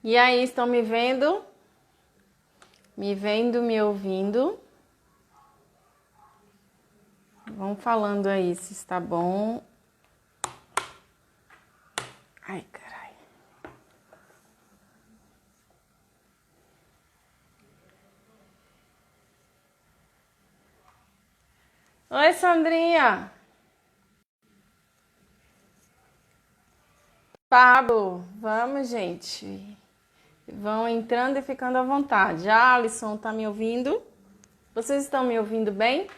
E aí, estão me vendo? Me vendo, me ouvindo? Vão falando aí se está bom. Ai, caralho. Oi, Sandrinha. Pablo, vamos, gente. Vão entrando e ficando à vontade. A Alisson, tá me ouvindo? Vocês estão me ouvindo bem?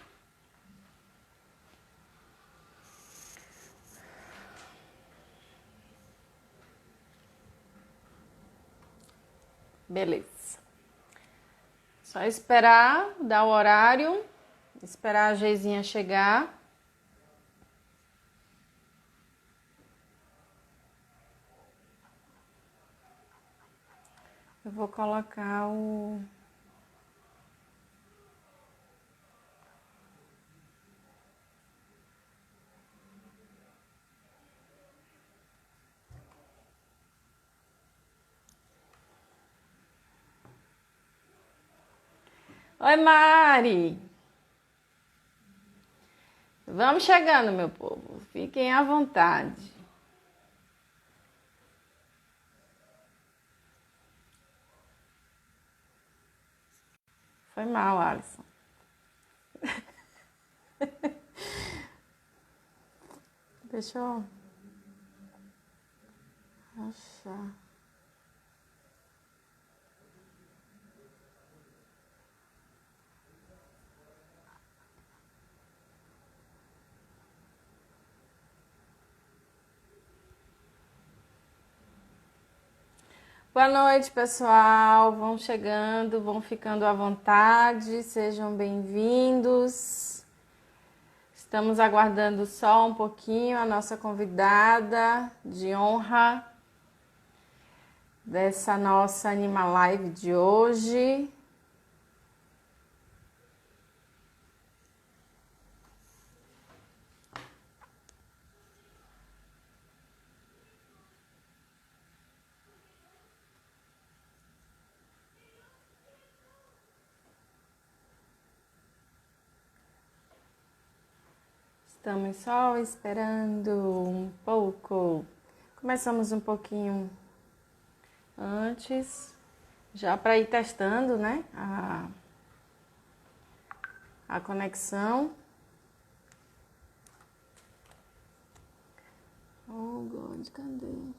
Beleza. Só esperar, dar o horário, esperar a Geizinha chegar. Eu vou colocar o... Oi, Mari! Vamos chegando, meu povo. Fiquem à vontade. Foi mal, Alisson. Deixa eu achar. Boa noite, pessoal. Vão chegando, vão ficando à vontade. Sejam bem-vindos. Estamos aguardando só um pouquinho a nossa convidada de honra dessa nossa Anima Live de hoje. Estamos só esperando um pouco. Começamos um pouquinho antes, já para ir testando, né, a conexão. Oh, God, cadê?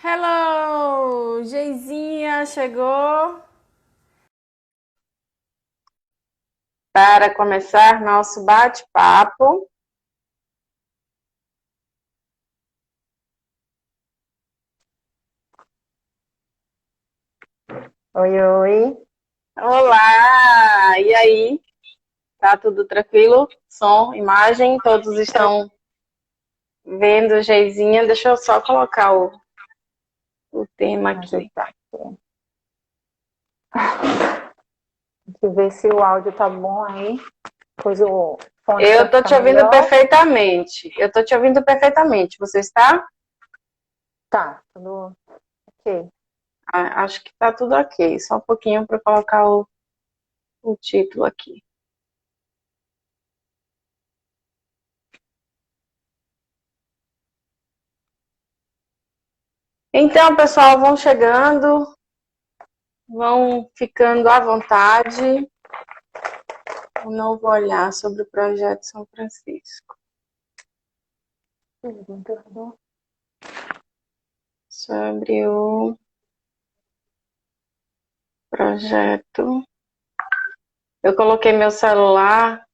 Hello! Geizinha chegou para começar nosso bate-papo. Oi, oi. Olá! E aí? Tá tudo tranquilo? Som, imagem, todos estão vendo Geizinha? Deixa eu só colocar o tema aqui. Ajeitar aqui. Deixa eu ver se o áudio tá bom aí. Pois o fone Eu para tô ficar te ouvindo melhor. perfeitamente. Eu tô te ouvindo perfeitamente. Você está? Tá, tudo ok. Acho que tá tudo ok. Só um pouquinho para colocar o título aqui. Então, pessoal, vão chegando, vão ficando à vontade. Um novo olhar sobre o projeto São Francisco. Sobre o projeto. Eu coloquei meu celular,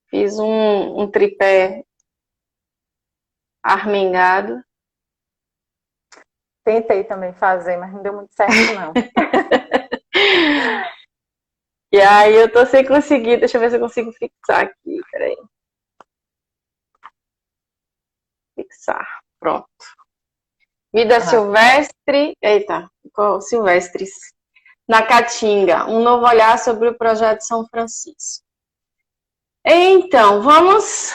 fiz um tripé armengado. Tentei também fazer, mas não deu muito certo, não. E aí eu tô sem conseguir, deixa eu ver se eu consigo fixar aqui, peraí. Fixar, pronto. Vida Silvestre, eita, Silvestres, na Caatinga, um novo olhar sobre o projeto São Francisco. Então, vamos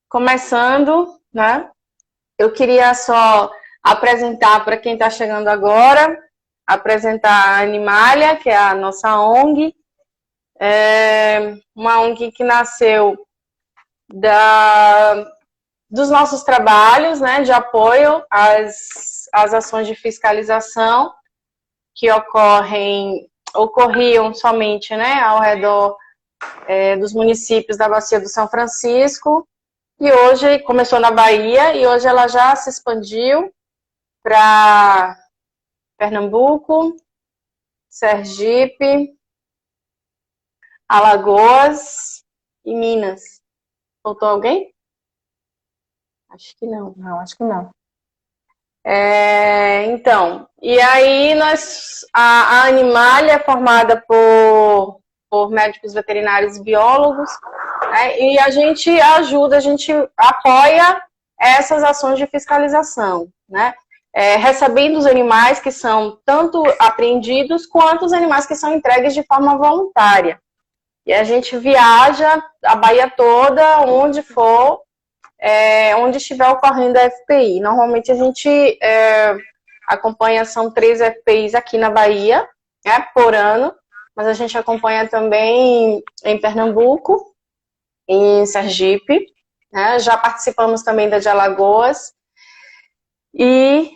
começando, né? Eu queria só apresentar para quem está chegando agora, apresentar a Animalia, que é a nossa ONG, uma ONG que nasceu dos nossos trabalhos, né, de apoio às ações de fiscalização que ocorriam somente, né, ao redor dos municípios da Bacia do São Francisco, e hoje começou na Bahia, e hoje ela já se expandiu para Pernambuco, Sergipe, Alagoas e Minas. Faltou alguém? Acho que não. Não, acho que não. Então, e aí a Animalia é formada por médicos veterinários e biólogos, né, e a gente ajuda, a gente apoia essas ações de fiscalização, né? Recebendo os animais que são tanto apreendidos quanto os animais que são entregues de forma voluntária. E a gente viaja a Bahia toda, onde for, onde estiver ocorrendo a FPI. Normalmente a gente acompanha, são 3 FPIs aqui na Bahia, né, por ano, mas a gente acompanha também em Pernambuco, em Sergipe, né, já participamos também da de Alagoas, e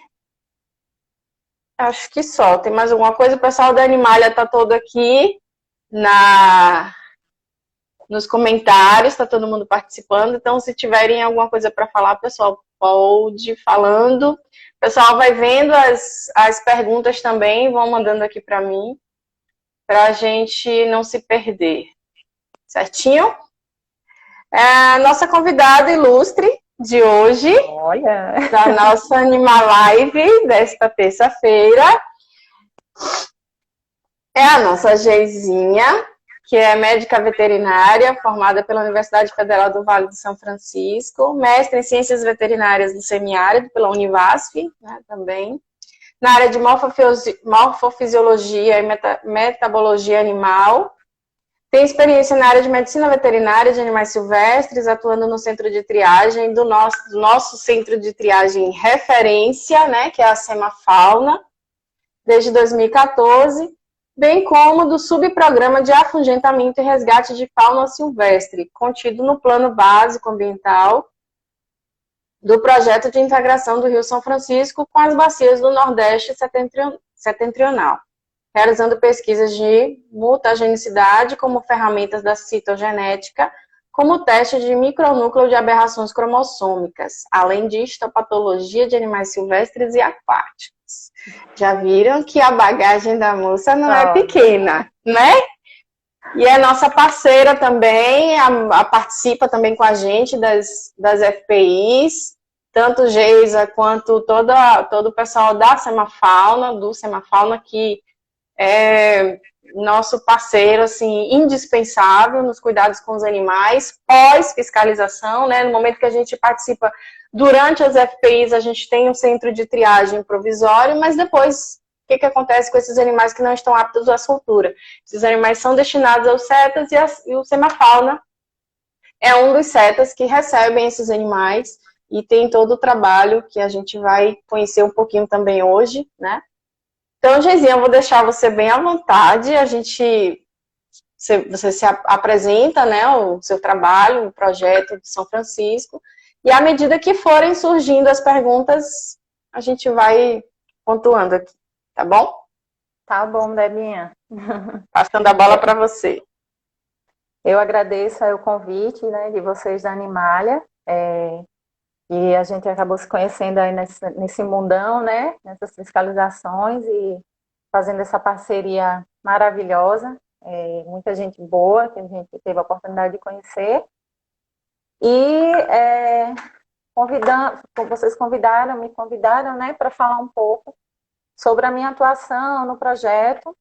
acho que só. Tem mais alguma coisa? O pessoal da Animalia está todo aqui nos comentários, está todo mundo participando. Então, se tiverem alguma coisa para falar, pessoal, pode ir falando. O pessoal vai vendo as perguntas também, vão mandando aqui para mim, para a gente não se perder. Certinho? A nossa convidada ilustre de hoje, Olha, da nossa Anima Live desta terça-feira, é a nossa Geizinha, que é médica veterinária, formada pela Universidade Federal do Vale do São Francisco, mestre em Ciências Veterinárias do Semiárido pela Univasf, né, também, na área de morfofisiologia e metabologia animal. Tem experiência na área de medicina veterinária de animais silvestres, atuando no centro de triagem do nosso centro de triagem referência, né, que é a Semafauna, desde 2014, bem como do subprograma de afugentamento e resgate de fauna silvestre, contido no Plano Básico Ambiental do Projeto de Integração do Rio São Francisco com as bacias do Nordeste Setentrional, realizando pesquisas de mutagenicidade como ferramentas da citogenética, como teste de micronúcleo de aberrações cromossômicas, além de histopatologia de animais silvestres e aquáticos. Já viram que a bagagem da moça não é pequena, né? E é nossa parceira também, participa também com a gente das FPIs, tanto Geisa quanto todo o pessoal da Semafauna, do Semafauna, que é nosso parceiro, assim, indispensável nos cuidados com os animais, pós-fiscalização, né? No momento que a gente participa durante as FPIs, a gente tem um centro de triagem provisório, mas depois, o que acontece com esses animais que não estão aptos à soltura? Esses animais são destinados aos CETAs e o Semafauna é um dos CETAs que recebem esses animais e tem todo o trabalho que a gente vai conhecer um pouquinho também hoje, né? Então, Geizinha, eu vou deixar você bem à vontade, você se apresenta, né, o seu trabalho, o projeto de São Francisco, e à medida que forem surgindo as perguntas, a gente vai pontuando aqui, tá bom? tá bom, Debinha. Passando a bola para você. Eu agradeço aí o convite, né, de vocês da Animalia, e a gente acabou se conhecendo aí nesse mundão, né, nessas fiscalizações e fazendo essa parceria maravilhosa, muita gente boa que a gente teve a oportunidade de conhecer. E vocês me convidaram, né, para falar um pouco sobre a minha atuação no projeto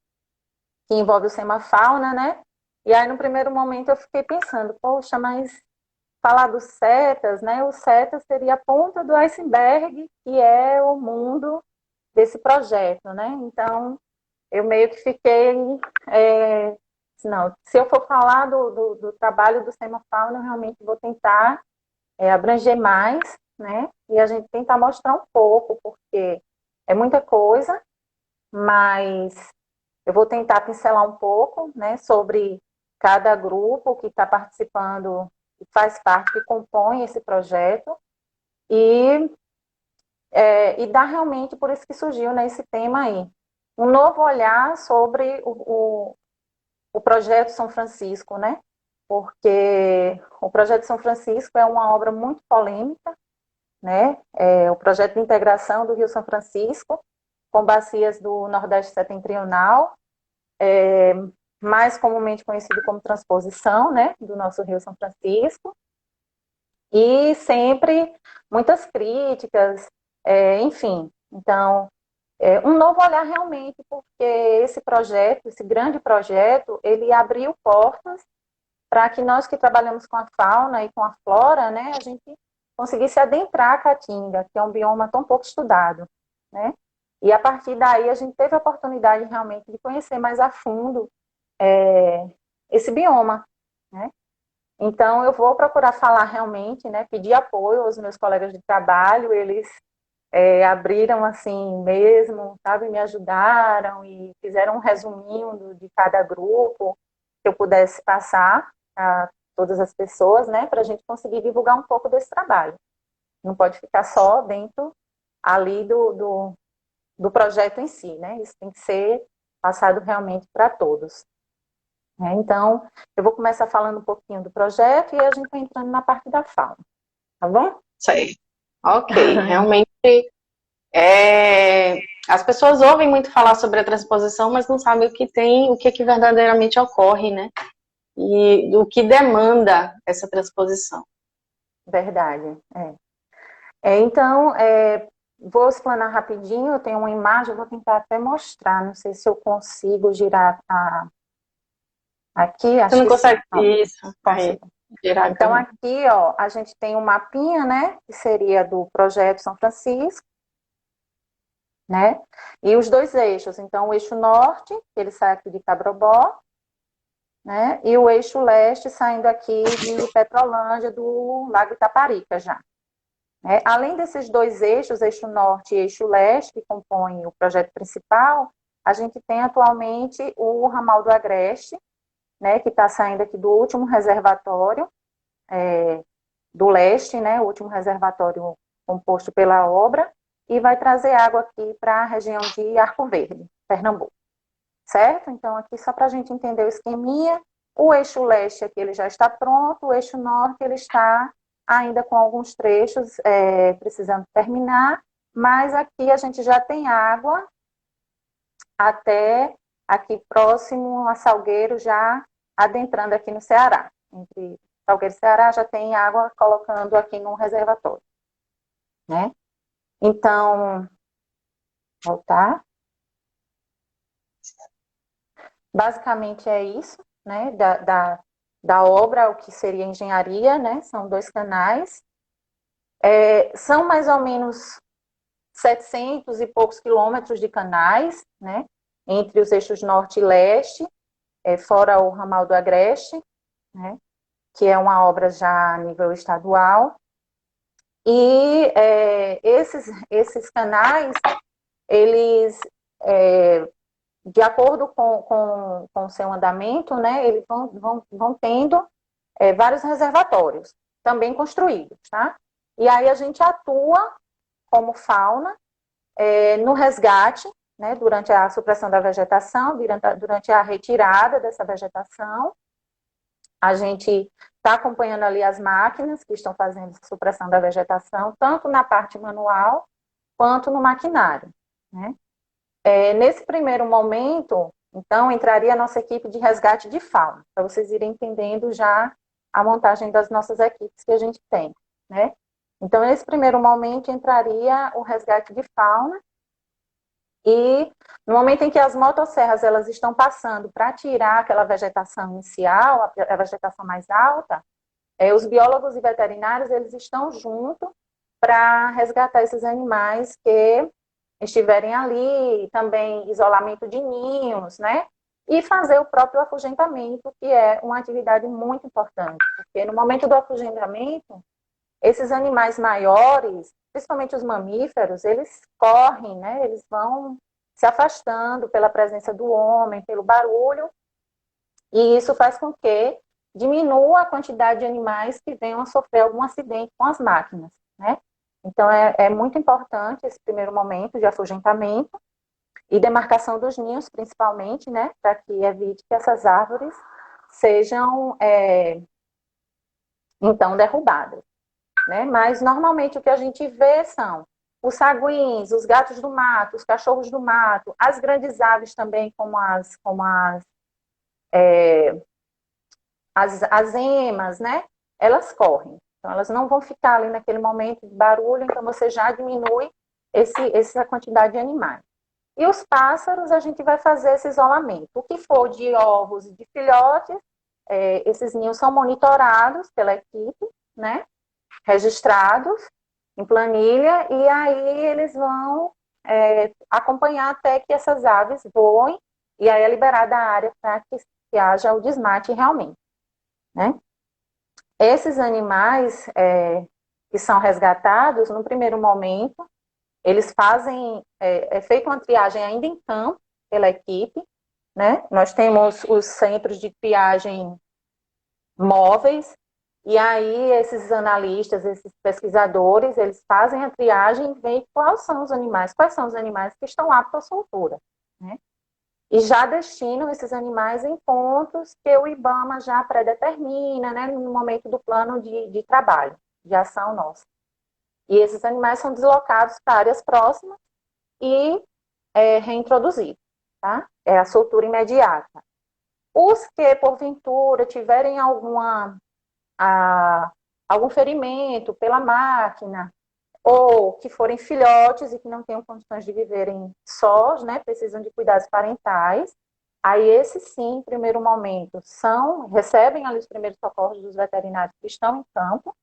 que envolve o Semafauna, né? E aí, no primeiro momento, eu fiquei pensando, poxa, mas falar dos CETAs, né? O CETA seria a ponta do iceberg, que é o mundo desse projeto, né? Então, eu meio que fiquei... não, se eu for falar do trabalho do Semafauna, eu realmente vou tentar abranger mais, né? E a gente tentar mostrar um pouco, porque é muita coisa, mas eu vou tentar pincelar um pouco, né, sobre cada grupo que está participando, que faz parte, que compõe esse projeto, e, e dar realmente, por isso que surgiu, né, esse tema aí, um novo olhar sobre o projeto São Francisco, né? Porque o projeto São Francisco é uma obra muito polêmica, né? É o projeto de integração do Rio São Francisco com bacias do Nordeste Setentrional, mais comumente conhecido como transposição, né, do nosso Rio São Francisco, e sempre muitas críticas, enfim. Então, um novo olhar realmente, porque esse projeto, esse grande projeto, ele abriu portas para que nós que trabalhamos com a fauna e com a flora, né, a gente conseguisse adentrar a Caatinga, que é um bioma tão pouco estudado, né? E a partir daí a gente teve a oportunidade realmente de conhecer mais a fundo esse bioma, né? Então eu vou procurar falar realmente, né, pedir apoio aos meus colegas de trabalho, eles abriram assim mesmo, sabe, me ajudaram e fizeram um resuminho de cada grupo que eu pudesse passar a todas as pessoas, né, para a gente conseguir divulgar um pouco desse trabalho. Não pode ficar só dentro ali do projeto em si, né, isso tem que ser passado realmente para todos. Então, eu vou começar falando um pouquinho do projeto e a gente vai entrando na parte da fauna, tá bom? Sei. Ok, realmente as pessoas ouvem muito falar sobre a transposição, mas não sabem o que tem, o que, que verdadeiramente ocorre, né? E o que demanda essa transposição. Verdade, então, vou explanar rapidinho, eu tenho uma imagem, eu vou tentar até mostrar, não sei se eu consigo girar aqui, acho Você não que consegue sim. isso, girar Então, aqui, ó, a gente tem um mapinha, né, que seria do Projeto São Francisco, né, e os dois eixos, então o eixo norte, que ele sai aqui de Cabrobó, né, e o eixo leste saindo aqui de Petrolândia, do Lago Itaparica já. Além desses dois eixos, eixo norte e eixo leste, que compõem o projeto principal, a gente tem atualmente o ramal do Agreste, né, que está saindo aqui do último reservatório do leste, né, o último reservatório composto pela obra, e vai trazer água aqui para a região de Arco Verde, Pernambuco. Certo? Então, aqui só para a gente entender o esqueminha, o eixo leste aqui ele já está pronto, o eixo norte ele está ainda com alguns trechos precisando terminar, mas aqui a gente já tem água até aqui próximo a Salgueiro, já adentrando aqui no Ceará. Entre Salgueiro e Ceará já tem água colocando aqui no reservatório, né? Então, voltar. Basicamente é isso, né, da obra, o que seria engenharia, né, são 2 canais, são mais ou menos 700 e poucos quilômetros de canais, né, entre os eixos norte e leste, fora o ramal do Agreste, né, que é uma obra já a nível estadual, e esses canais, eles de acordo com o seu andamento, né, eles vão tendo vários reservatórios, também construídos, tá? E aí a gente atua como fauna no resgate, né, durante a supressão da vegetação, durante a retirada dessa vegetação. A gente está acompanhando ali as máquinas que estão fazendo a supressão da vegetação, tanto na parte manual quanto no maquinário, né? Nesse primeiro momento, então, entraria a nossa equipe de resgate de fauna, para vocês irem entendendo já a montagem das nossas equipes que a gente tem, né? Então, nesse primeiro momento, entraria o resgate de fauna, e no momento em que as motosserras elas estão passando para tirar aquela vegetação inicial, a vegetação mais alta, os biólogos e veterinários eles estão junto para resgatar esses animais que estiverem ali, também isolamento de ninhos, né? E fazer o próprio afugentamento, que é uma atividade muito importante, porque no momento do afugentamento, Esses animais maiores, principalmente os mamíferos, eles correm, né? Eles vão se afastando pela presença do homem, pelo barulho, e isso faz com que diminua a quantidade de animais que venham a sofrer algum acidente com as máquinas, né? Então, é muito importante esse primeiro momento de afugentamento e demarcação dos ninhos, principalmente, né? Para que evite que essas árvores sejam, então, derrubadas, né? Mas, normalmente, o que a gente vê são os saguins, os gatos do mato, os cachorros do mato, as grandes aves também, como as emas, né? Elas correm. Então, elas não vão ficar ali naquele momento de barulho, então você já diminui essa quantidade de animais. E os pássaros, a gente vai fazer esse isolamento. O que for de ovos e de filhotes, esses ninhos são monitorados pela equipe, né? Registrados em planilha, e aí eles vão acompanhar até que essas aves voem, e aí é liberada a área para que haja o desmate realmente, né? Esses animais que são resgatados, no primeiro momento, eles fazem, é feita uma triagem ainda em campo pela equipe, né? Nós temos os centros de triagem móveis, e aí esses analistas, esses pesquisadores, eles fazem a triagem e veem quais são os animais que estão aptos à soltura, né? E já destinam esses animais em pontos que o IBAMA já predetermina, né, no momento do plano de trabalho, de ação nossa. E esses animais são deslocados para áreas próximas e reintroduzidos, tá? É a soltura imediata. Os que, porventura, tiverem algum ferimento pela máquina, ou que forem filhotes e que não tenham condições de viverem sós, né, precisam de cuidados parentais, aí esses sim, em primeiro momento, recebem ali os primeiros socorros dos veterinários que estão em campo,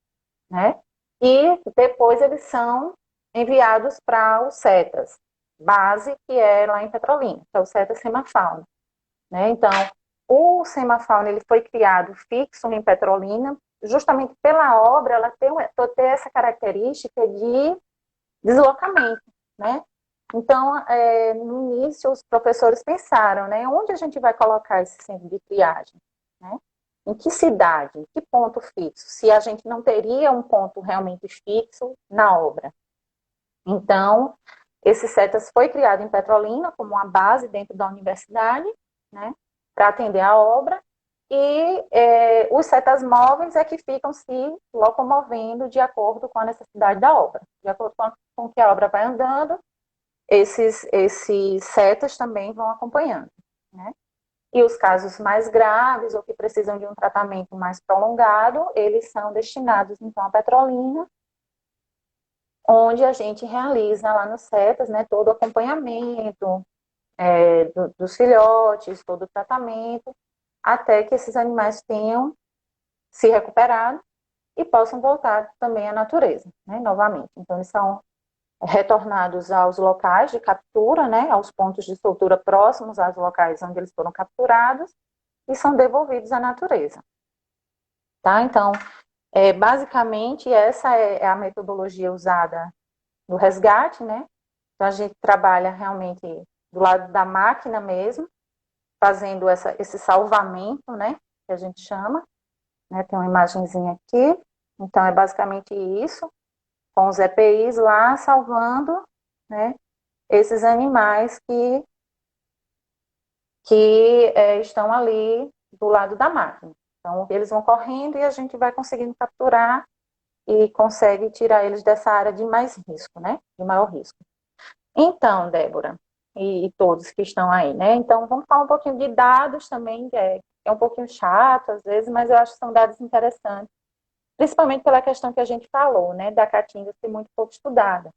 né, e depois eles são enviados para o CETAS, base que é lá em Petrolina, que é o CETAS Semafauna, né. Então, o Semafauna, ele foi criado fixo em Petrolina, justamente pela obra, ela tem essa característica de deslocamento, né? Então, no início, os professores pensaram, né? Onde a gente vai colocar esse centro de triagem, né? Em que cidade? Em que ponto fixo? Se a gente não teria um ponto realmente fixo na obra. Então, esse CETAS foi criado em Petrolina como uma base dentro da universidade, né? Para atender a obra. E os CETAS móveis é que ficam se locomovendo de acordo com a necessidade da obra. De acordo com que a obra vai andando, esses CETAS também vão acompanhando, né? E os casos mais graves ou que precisam de um tratamento mais prolongado, eles são destinados, então, à Petrolina, onde a gente realiza lá no CETAS, né, todo o acompanhamento dos filhotes, todo o tratamento, até que esses animais tenham se recuperado e possam voltar também à natureza, né, novamente. Então, eles são retornados aos locais de captura, né, aos pontos de soltura próximos aos locais onde eles foram capturados e são devolvidos à natureza. Tá? Então, basicamente, essa é a metodologia usada no resgate, né? Então, a gente trabalha realmente do lado da máquina mesmo, fazendo esse salvamento, né, que a gente chama, né, tem uma imagenzinha aqui, então é basicamente isso, com os EPIs lá salvando, né, esses animais que estão ali do lado da máquina. Então, eles vão correndo e a gente vai conseguindo capturar e consegue tirar eles dessa área de mais risco, né, de maior risco. Então, Débora, e todos que estão aí, né? Então, vamos falar um pouquinho de dados também, que é um pouquinho chato às vezes, mas eu acho que são dados interessantes, principalmente pela questão que a gente falou, né, da caatinga ser muito pouco estudada.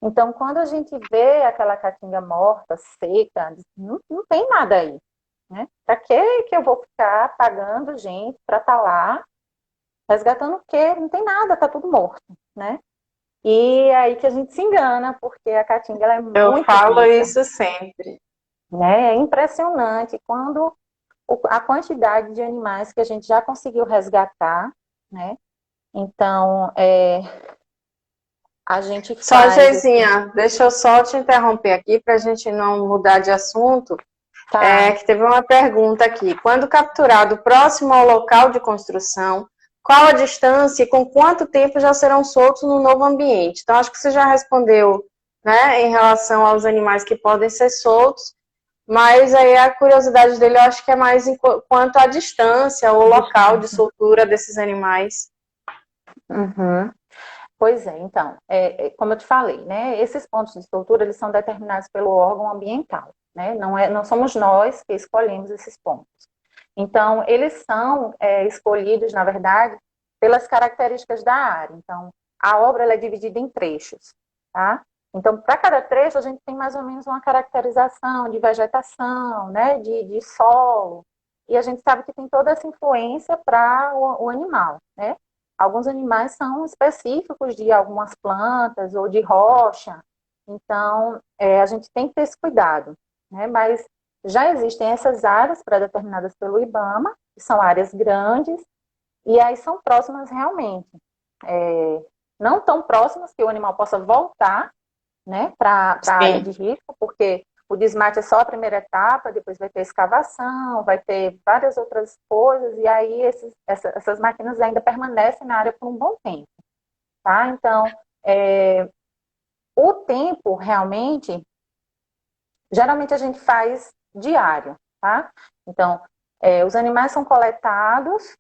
Então, quando a gente vê aquela caatinga morta, seca, não tem nada aí, né? Para que eu vou ficar pagando gente para estar lá, resgatando o quê? Não tem nada, tá tudo morto, né? E aí que a gente se engana, porque a caatinga ela é muito Eu falo rica, isso sempre. né? É impressionante a quantidade de animais que a gente já conseguiu resgatar, né? Então, a gente Só, faz esse... Geizinha, deixa eu só te interromper aqui para a gente não mudar de assunto. Tá. Que teve uma pergunta aqui. Quando capturado próximo ao local de construção, qual a distância e com quanto tempo já serão soltos no novo ambiente? Então, acho que você já respondeu, né, em relação aos animais que podem ser soltos, mas aí a curiosidade dele eu acho que é mais quanto à distância ou local de Distância. soltura desses animais. Uhum. Pois é, então, como eu te falei, né, esses pontos de soltura, eles são determinados pelo órgão ambiental, né, não somos nós que escolhemos esses pontos. Então, eles são escolhidos, na verdade, pelas características da área. Então, a obra ela é dividida em trechos, tá? Então, para cada trecho, a gente tem mais ou menos uma caracterização de vegetação, né, de solo, e a gente sabe que tem toda essa influência para o animal, né? Alguns animais são específicos de algumas plantas ou de rocha, então a gente tem que ter esse cuidado, né? Mas já existem essas áreas pré-determinadas pelo IBAMA, que são áreas grandes, e aí são próximas realmente. Não tão próximas que o animal possa voltar, né, para a área Sim. de risco, porque o desmate é só a primeira etapa, depois vai ter escavação, vai ter várias outras coisas, e aí essas máquinas ainda permanecem na área por um bom tempo, tá? Então, o tempo, realmente, geralmente a gente faz diário, tá? Então, os animais são coletados,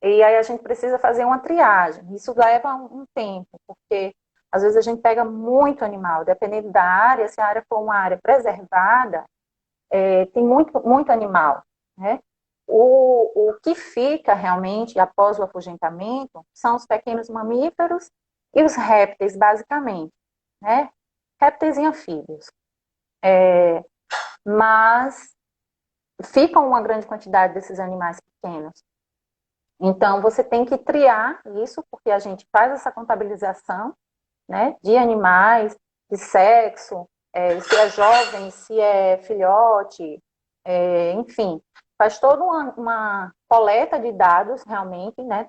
e aí a gente precisa fazer uma triagem. Isso leva um tempo, porque às vezes a gente pega muito animal, dependendo da área, se a área for uma área preservada, tem muito animal, né? O que fica realmente após o afugentamento são os pequenos mamíferos e os répteis, basicamente, né? Répteis e anfíbios. Mas ficam uma grande quantidade desses animais pequenos. Então, você tem que triar isso, porque a gente faz essa contabilização, né, de animais, de sexo, se é jovem, se é filhote, enfim, faz toda uma coleta de dados realmente, né,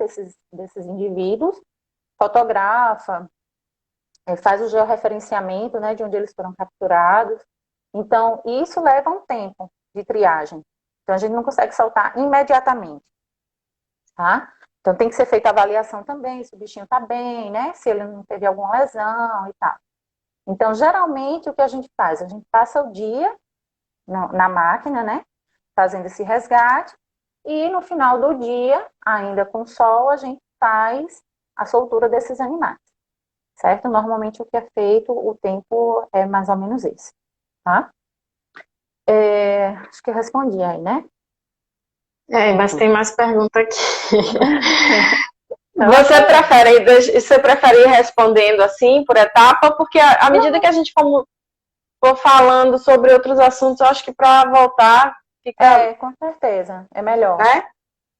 desses indivíduos, fotografa, faz o georreferenciamento, né, de onde eles foram capturados. Então, isso leva um tempo de triagem. Então, a gente não consegue soltar imediatamente, tá? Então, tem que ser feita a avaliação também, se o bichinho está bem, né, se ele não teve alguma lesão e tal. Então, geralmente, o que a gente faz? A gente passa o dia na máquina, né? Fazendo esse resgate. E no final do dia, ainda com sol, a gente faz a soltura desses animais. Certo? Normalmente, o que é feito, o tempo é mais ou menos esse. Tá? Acho que eu respondi aí, né? Mas tem mais pergunta aqui. Então, Você prefere ir respondendo assim, por etapa? Porque à medida que a gente for falando sobre outros assuntos, eu acho que para voltar fica, com certeza. É melhor. né?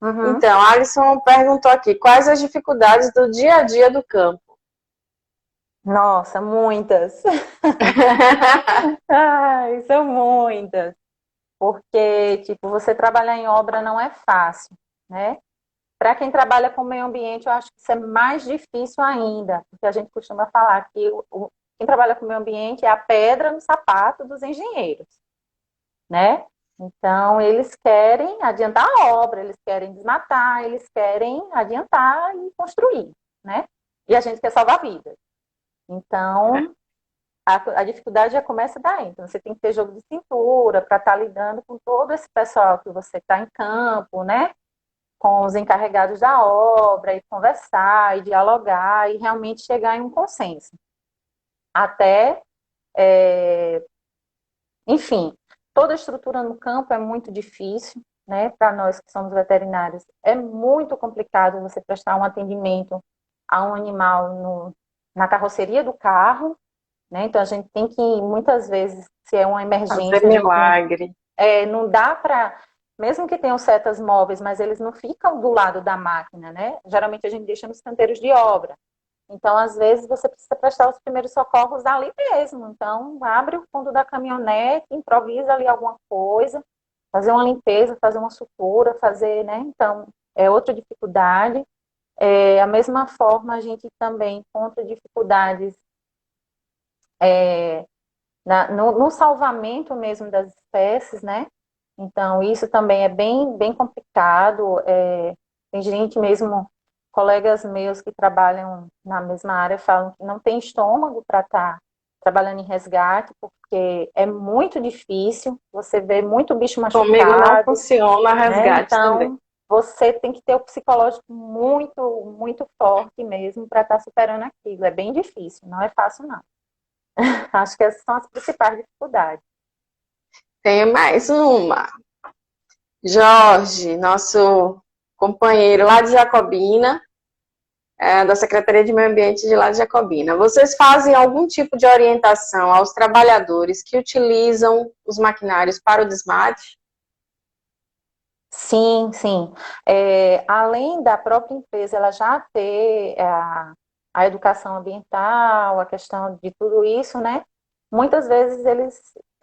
Uhum. Então, a Alisson perguntou aqui, quais as dificuldades do dia a dia do campo? Nossa, muitas. Ai, são muitas. Porque, tipo, você trabalhar em obra não é fácil, né? Para quem trabalha com meio ambiente, eu acho que isso é mais difícil ainda, porque a gente costuma falar que quem trabalha com meio ambiente é a pedra no sapato dos engenheiros, né? Então, eles querem adiantar a obra, eles querem desmatar, eles querem adiantar e construir, né? E a gente quer salvar vidas. Então, a dificuldade já começa daí. Então, você tem que ter jogo de cintura para estar lidando com todo esse pessoal que você está em campo, né? Com os encarregados da obra, e conversar, e dialogar, e realmente chegar em um consenso. Até, enfim, toda a estrutura no campo é muito difícil, né? Para nós que somos veterinários, é muito complicado você prestar um atendimento a um animal na carroceria do carro, né? Então a gente tem que, muitas vezes, se é uma Fazer emergência, a gente milagre. não dá para, mesmo que tenham setas móveis, mas eles não ficam do lado da máquina, né? Geralmente a gente deixa nos canteiros de obra. Então, às vezes, você precisa prestar os primeiros socorros ali mesmo. Então, abre o fundo da caminhonete, improvisa ali alguma coisa, fazer uma limpeza, fazer uma sutura, fazer, né? Então, é outra dificuldade. A mesma forma, a gente também encontra dificuldades no salvamento mesmo das espécies, né? Então, isso também é bem complicado. Tem gente mesmo, colegas meus que trabalham na mesma área, falam que não tem estômago para estar trabalhando em resgate, porque é muito difícil, você vê muito bicho Comigo não machucado, funciona né? resgate também. Então, você tem que ter o psicológico muito forte mesmo para estar superando aquilo. É bem difícil, não é fácil, não. Acho que essas são as principais dificuldades. Tenho mais uma. Jorge, nosso companheiro lá de Jacobina, da Secretaria de Meio Ambiente de lá de Jacobina. Vocês fazem algum tipo de orientação aos trabalhadores que utilizam os maquinários para o desmate? Sim, sim. Além da própria empresa, ela já ter a educação ambiental, a questão de tudo isso, né? Muitas vezes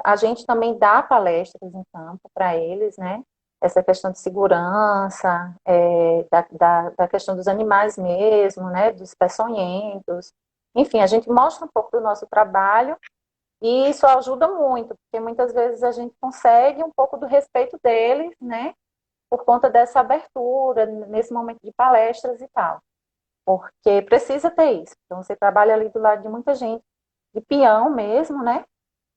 a gente também dá palestras em campo para eles, né? Essa questão de segurança, da questão dos animais mesmo, né? Dos peçonhentos. Enfim, a gente mostra um pouco do nosso trabalho e isso ajuda muito, porque muitas vezes a gente consegue um pouco do respeito deles, né? Por conta dessa abertura, nesse momento de palestras e tal. Porque precisa ter isso. Então, você trabalha ali do lado de muita gente, de peão mesmo, né?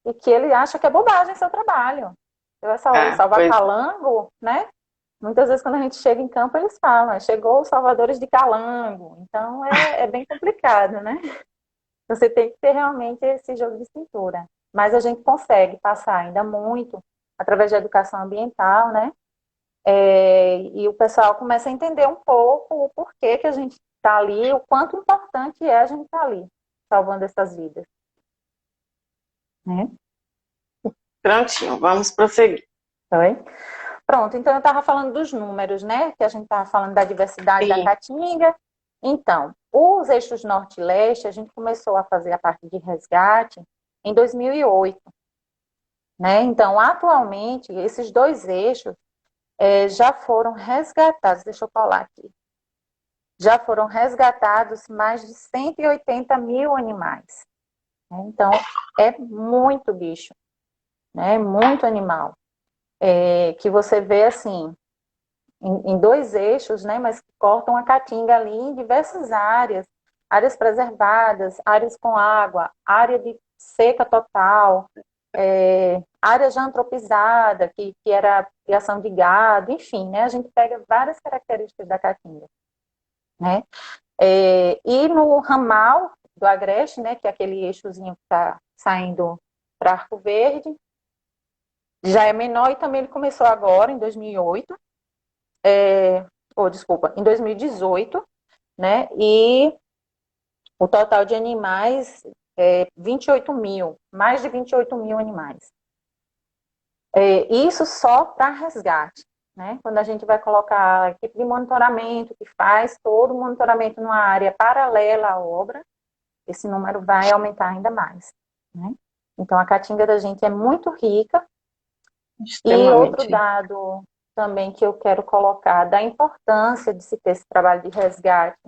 E que ele acha que é bobagem seu trabalho. Você vai salvar Pois calango, né? Muitas vezes, quando a gente chega em campo, eles falam, chegou os salvadores de calango. Então, é bem complicado, né? Você tem que ter realmente esse jogo de cintura. Mas a gente consegue passar ainda muito através da educação ambiental, né? E o pessoal começa a entender um pouco o porquê que a gente está ali, o quanto importante é a gente estar ali, salvando essas vidas. Né? prontinho, vamos prosseguir. Oi? Pronto, então eu estava falando dos números, né? Que a gente estava falando da diversidade da Sim. caatinga. Então, os eixos norte e leste, a gente começou a fazer a parte de resgate em 2008. Né? Então, atualmente, esses dois eixos já foram resgatados. Deixa eu colar aqui. Já foram resgatados mais de 180 mil animais. Né? Então, é muito bicho, né? Muito animal. Que você vê assim, em dois eixos, né? Mas que cortam a caatinga ali em diversas áreas, áreas preservadas, áreas com água, área de seca total, área já antropizada, que era criação de gado, enfim, né? A gente pega várias características da caatinga, né? E no ramal do Agreste, né, que é aquele eixozinho que está saindo para Arco Verde, já é menor e também ele começou agora, em 2008, desculpa, em 2018, né, e o total de animais 28 mil, mais de 28 mil animais. Isso só para resgate. Né? Quando a gente vai colocar a equipe de monitoramento, que faz todo o monitoramento numa área paralela à obra, esse número vai aumentar ainda mais. Né? Então, a caatinga da gente é muito rica. E outro Extremamente. dado também que eu quero colocar, da importância de se ter esse trabalho de resgate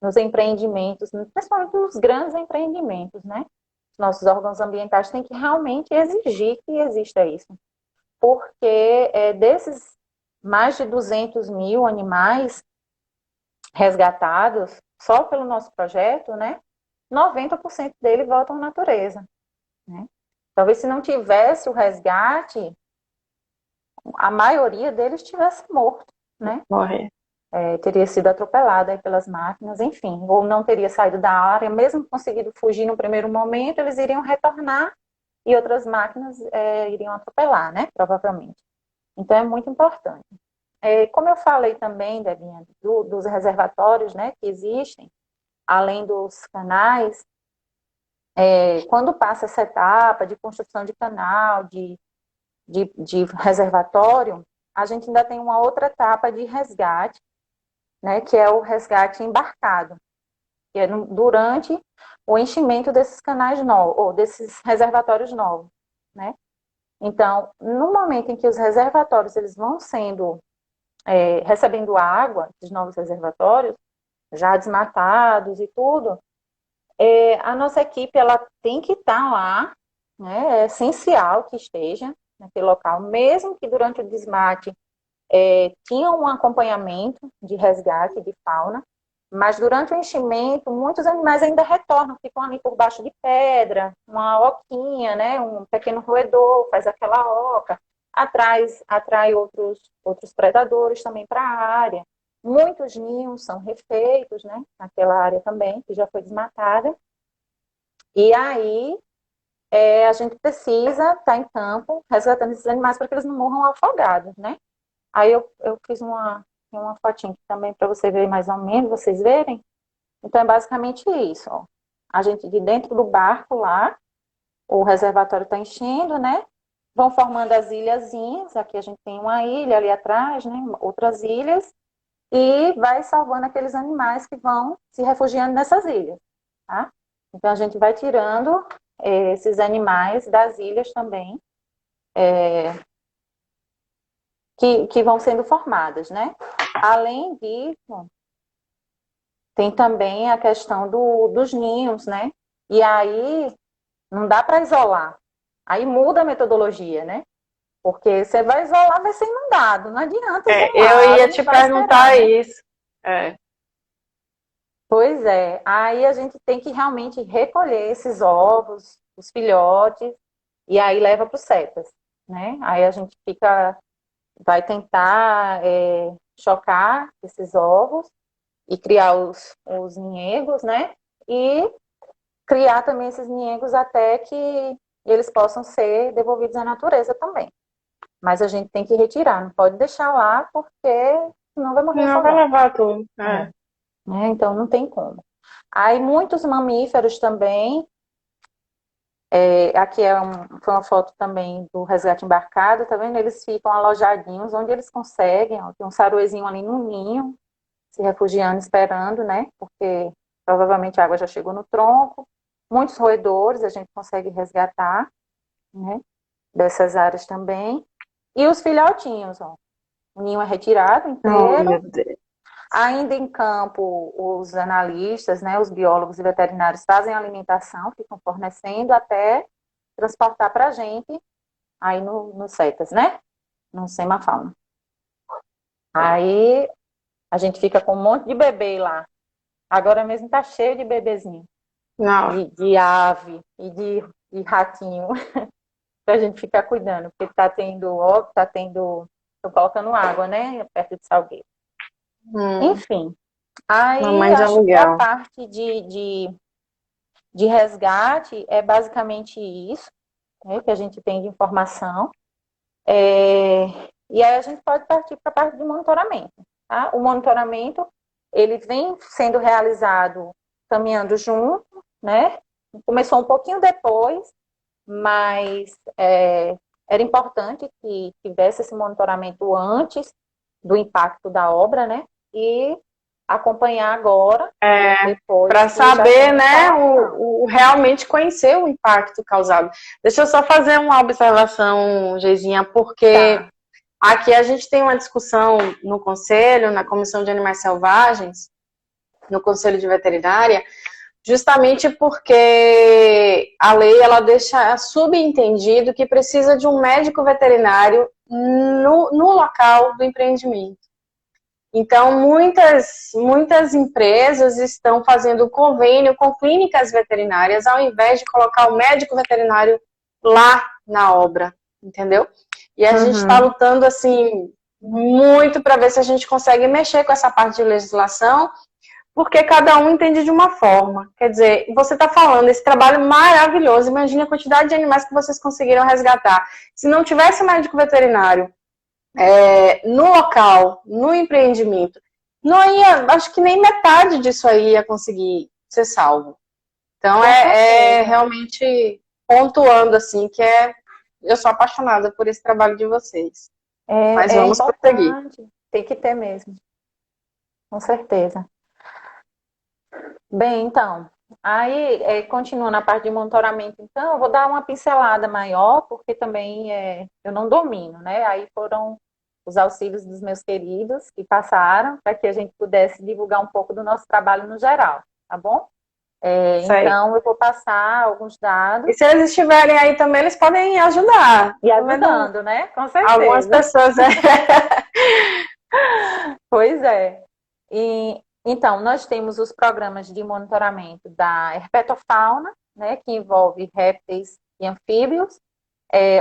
nos empreendimentos, principalmente nos grandes empreendimentos, né? Os nossos órgãos ambientais têm que realmente exigir que exista isso. Porque desses mais de 200 mil animais resgatados, só pelo nosso projeto, né? 90% dele voltam à natureza. Né? Talvez se não tivesse o resgate, a maioria deles tivesse morto, né? Morrer. Teria sido atropelada pelas máquinas, enfim, ou não teria saído da área, mesmo conseguido fugir no primeiro momento, eles iriam retornar e outras máquinas iriam atropelar, né? Provavelmente. Então é muito importante. Como eu falei também, Debinha, dos reservatórios, né, que existem, além dos canais, quando passa essa etapa de construção de canal, de reservatório, a gente ainda tem uma outra etapa de resgate, né, que é o resgate embarcado, que é durante o enchimento desses canais novos, ou desses reservatórios novos, né? Então, no momento em que os reservatórios eles vão sendo recebendo água, esses novos reservatórios, já desmatados e tudo, a nossa equipe ela tem que estar lá, né? É essencial que esteja naquele local, mesmo que durante o desmate tinha um acompanhamento de resgate de fauna, mas durante o enchimento, muitos animais ainda retornam, ficam ali por baixo de pedra, uma oquinha, né? Um pequeno roedor, faz aquela oca, atrai outros predadores também para a área. Muitos ninhos são refeitos, né? Naquela área também, que já foi desmatada. E aí, a gente precisa estar em campo resgatando esses animais para que eles não morram afogados, né? Aí eu fiz uma fotinha aqui também para você ver mais ou menos, vocês verem. Então é basicamente isso, ó. A gente de dentro do barco lá, o reservatório está enchendo, né? Vão formando as ilhazinhas, aqui a gente tem uma ilha ali atrás, né? Outras ilhas, e vai salvando aqueles animais que vão se refugiando nessas ilhas, tá? Então a gente vai tirando esses animais das ilhas também, que vão sendo formadas, né? Além disso, tem também a questão dos ninhos, né? E aí não dá para isolar. Aí muda a metodologia, né? Porque você vai isolar, vai ser inundado. Não adianta isolar. Eu ia te perguntar isso. Pois é. Aí a gente tem que realmente recolher esses ovos, os filhotes, e aí leva para os cepas, né? Aí a gente vai tentar chocar esses ovos e criar os ninhegos, né? E criar também esses ninhegos até que eles possam ser devolvidos à natureza também. Mas a gente tem que retirar, não pode deixar lá, porque senão vai morrer Não, vai afogado. levar tudo. Então não tem como. Aí muitos mamíferos também, aqui foi uma foto também do resgate embarcado, tá vendo? Eles ficam alojadinhos onde eles conseguem, ó, tem um saruezinho ali no ninho, se refugiando, esperando, né? Porque provavelmente a água já chegou no tronco. Muitos roedores a gente consegue resgatar, né? Dessas áreas também. E os filhotinhos, ó. O ninho é retirado inteiro. Meu Deus. Ainda em campo, os analistas, né, os biólogos e veterinários fazem a alimentação, ficam fornecendo até transportar para a gente aí no CETAS, né? No Semafauna. Aí a gente fica com um monte de bebê lá. Agora mesmo tá cheio de bebezinho. Não. De ave e de ratinho. Pra gente ficar cuidando. Porque tô colocando água, né? Perto de salgueiro. Enfim. Aí Mamãe de acho que aluguel. a parte de resgate é basicamente isso, né, que a gente tem de informação. E aí a gente pode partir para a parte de monitoramento. Tá? O monitoramento, ele vem sendo realizado caminhando junto, né? Começou um pouquinho depois, mas era importante que tivesse esse monitoramento antes do impacto da obra, né? E acompanhar agora, depois. Para saber, né, realmente conhecer o impacto causado. Deixa eu só fazer uma observação, Geizinha, porque aqui a gente tem uma discussão no Conselho, na Comissão de Animais Selvagens, no Conselho de Veterinária, justamente porque a lei ela deixa subentendido que precisa de um médico veterinário no local do empreendimento. Então, muitas empresas estão fazendo convênio com clínicas veterinárias ao invés de colocar o médico veterinário lá na obra, entendeu? E a gente está lutando, assim, muito para ver se a gente consegue mexer com essa parte de legislação, porque cada um entende de uma forma. Quer dizer, você está falando esse trabalho maravilhoso, imagine a quantidade de animais que vocês conseguiram resgatar. Se não tivesse médico veterinário no local, no empreendimento, não ia, acho que nem metade disso aí ia conseguir ser salvo. Então realmente pontuando assim que eu sou apaixonada por esse trabalho de vocês. Mas vamos prosseguir. Tem que ter mesmo, com certeza. Bem, então, aí continuando a parte de monitoramento, então, eu vou dar uma pincelada maior, porque também eu não domino, né? Aí foram os auxílios dos meus queridos que passaram, para que a gente pudesse divulgar um pouco do nosso trabalho no geral, tá bom? Então, eu vou passar alguns dados. E se eles estiverem aí também, eles podem ajudar. E ajudando, né? Com certeza. Algumas pessoas. Pois é. Então, nós temos os programas de monitoramento da herpetofauna, né, que envolve répteis e anfíbios,